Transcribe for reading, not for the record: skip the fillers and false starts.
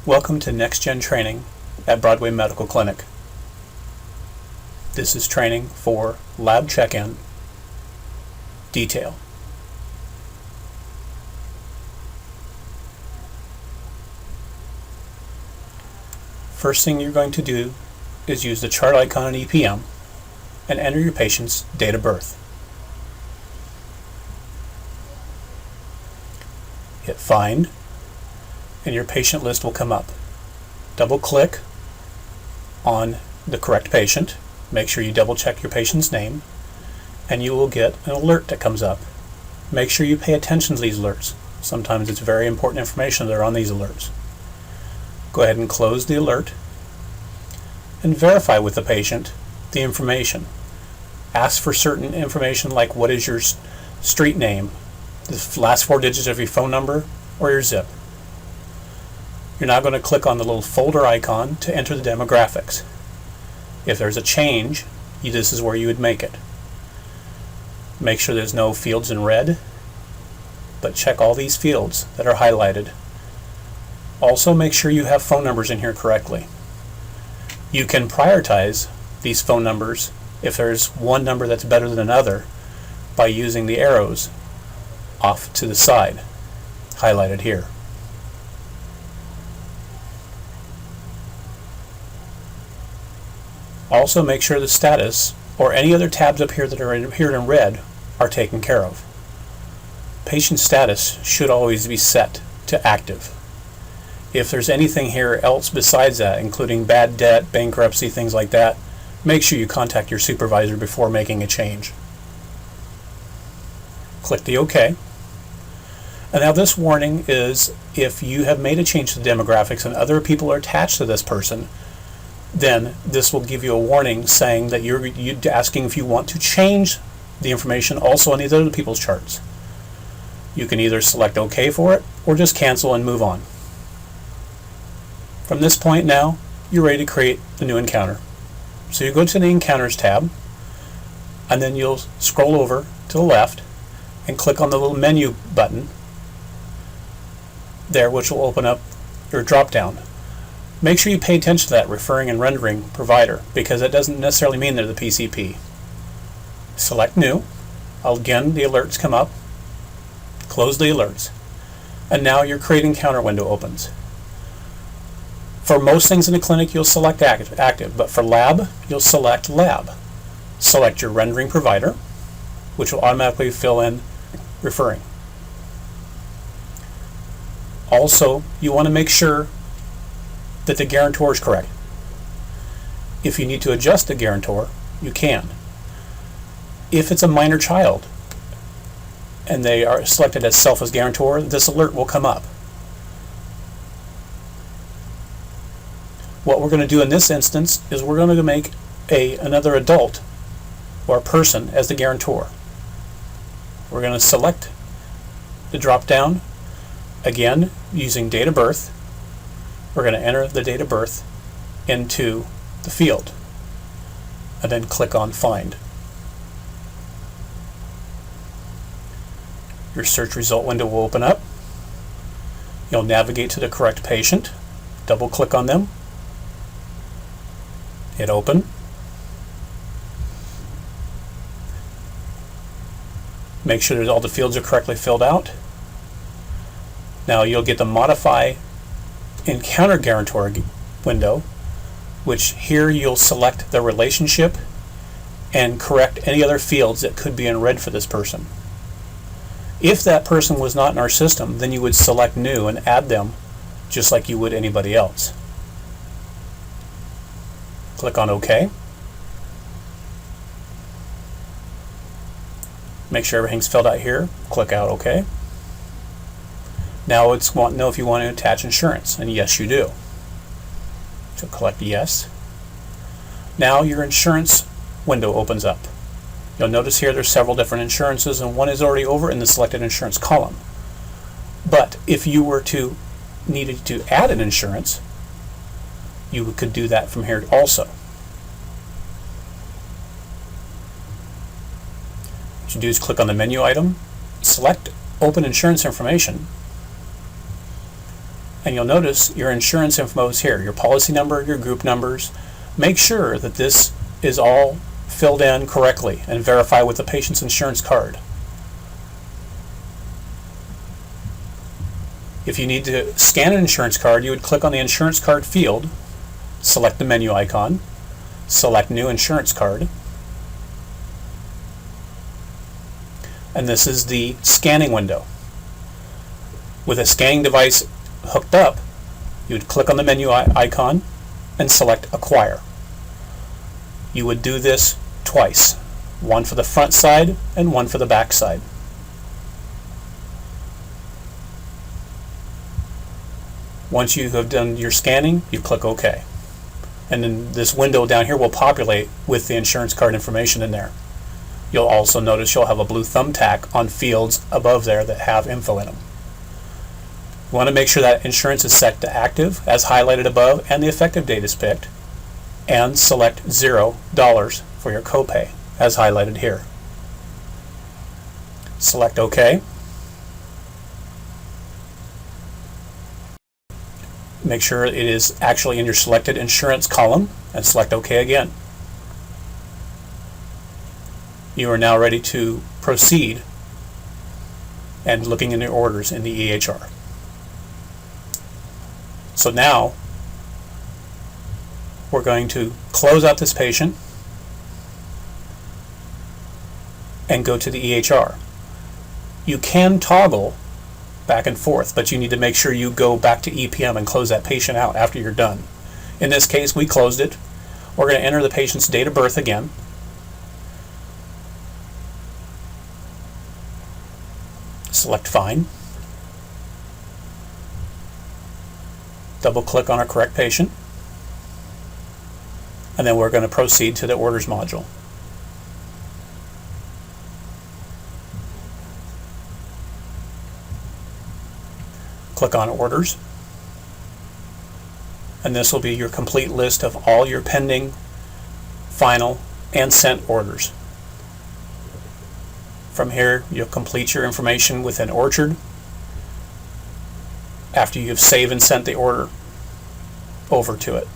Welcome to Next Gen Training at Broadway Medical Clinic. This is training for lab check-in detail. First thing you're going to do is use the chart icon in EPM and enter your patient's date of birth. Hit Find, and your patient list will come up. Double click on the correct patient. Make sure you double check your patient's name, and you will get an alert that comes up. Make sure you pay attention to these alerts. Sometimes it's very important information that are on these alerts. Go ahead and close the alert and verify with the patient the information. Ask for certain information like what is your street name, the last 4 digits of your phone number, or your zip. You're now going to click on the little folder icon to enter the demographics. If there's a change, this is where you would make it. Make sure there's no fields in red, but check all these fields that are highlighted. Also make sure you have phone numbers in here correctly. You can prioritize these phone numbers if there's one number that's better than another by using the arrows off to the side, highlighted here. Also make sure the status or any other tabs up here that are here in red are taken care of. Patient status should always be set to active. If there's anything here else besides that, including bad debt, bankruptcy, things like that, make sure you contact your supervisor before making a change. Click the OK. And now this warning is if you have made a change to the demographics and other people are attached to this person, then this will give you a warning saying that you're asking if you want to change the information also on these other people's charts. You can either select OK for it or just cancel and move on. From this point now, you're ready to create the new encounter. So you go to the Encounters tab, and then you'll scroll over to the left and click on the little menu button there, which will open up your drop down. Make sure you pay attention to that referring and rendering provider, because that doesn't necessarily mean they're the PCP. Select New. Again, the alerts come up. Close the alerts. And now your Create Encounter window opens. For most things in the clinic, you'll select active, but for lab, you'll select lab. Select your rendering provider, which will automatically fill in referring. Also, you want to make sure that the guarantor is correct. If you need to adjust the guarantor, you can. If it's a minor child and they are selected as self as guarantor, this alert will come up. What we're going to do in this instance is we're going to make another adult or a person as the guarantor. We're going to select the drop down, again using date of birth. We're going to enter the date of birth into the field and then click on Find. Your search result window will open up. You'll navigate to the correct patient, double click on them, hit Open. Make sure that all the fields are correctly filled out. Now you'll get the Modify Encounter Guarantor window, which here you'll select the relationship and correct any other fields that could be in red for this person. If that person was not in our system, then you would select New and add them just like you would anybody else. Click on OK. Make sure everything's filled out here. Click out OK. Now it's want to know if you want to attach insurance, and yes you do. So click Yes. Now your insurance window opens up. You'll notice here there's several different insurances, and one is already over in the selected insurance column. But if you were to needed to add an insurance, you could do that from here also. What you do is click on the menu item, select Open Insurance Information, And you'll notice your insurance info is here, your policy number, your group numbers. Make sure that this is all filled in correctly and verify with the patient's insurance card. If you need to scan an insurance card, you would click on the insurance card field, select the menu icon, select New Insurance Card, and this is the scanning window. With a scanning device hooked up, you would click on the menu icon and select Acquire. You would do this twice, one for the front side and one for the back side. Once you have done your scanning, you click OK. And then this window down here will populate with the insurance card information in there. You'll also notice you'll have a blue thumbtack on fields above there that have info in them. You want to make sure that insurance is set to active, as highlighted above, and the effective date is picked, and select $0 for your copay, as highlighted here. Select OK. Make sure it is actually in your selected insurance column and select OK again. You are now ready to proceed and looking in your orders in the EHR. So now we're going to close out this patient and go to the EHR. You can toggle back and forth, but you need to make sure you go back to EPM and close that patient out after you're done. In this case, we closed it. We're going to enter the patient's date of birth again. Select Find. Double click on our correct patient. And then we're going to proceed to the Orders module. Click on Orders, and this will be your complete list of all your pending, final, and sent orders. From here, you'll complete your information within Orchard after you've saved and sent the order over to it.